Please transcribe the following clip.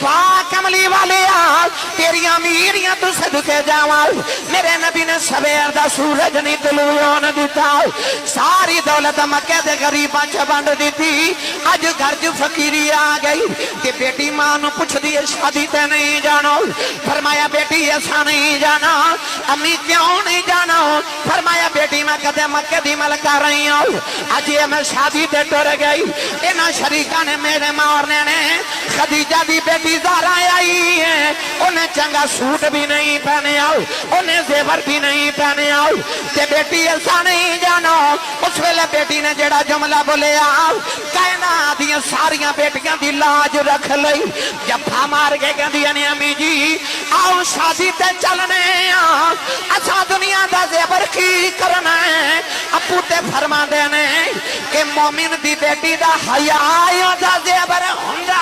پاک کملی والے تیریاں میریاں تو صدقے جاواں میرے نبی نے سویر دا سورج نہیں طلوع ہونے دیتا ساری دولت مکہ دے غریباں چ بانٹ دیتی اج گھر چ فقیری آ گئی کہ بیٹی ماں نو پوچھ دی شادی تے نہیں جانا فرمایا بیٹی ایسا نہیں جانا امی کیوں نہیں جانا فرمایا بیٹی میں کدے مکہ دی ملکہ رہی ہوں اج یہ میں شادی تے ٹر گئی انہاں شریکاں نے میرے مارنے نے خدیجہ دی بیٹی زہرا آئی ہے انہیں چنگا سوٹ بھی نہیں پہنے آؤ انہیں زیور بھی نہیں پہنے آؤ تے بیٹی ایسا نہیں جانا اس ویلے بیٹی نے جڑا جملہ بولے آؤ کائنات دیاں ساریاں بیٹیاں دی لاج رکھ لئی جفا مار کے کہندی نے امی جی آؤ شادی تے چلنے اسا دنیا دا زیور کی کرنا ہے ابو تے فرما دے نے کہ مومن دی بیٹی دا حیا دا زیور ہوندا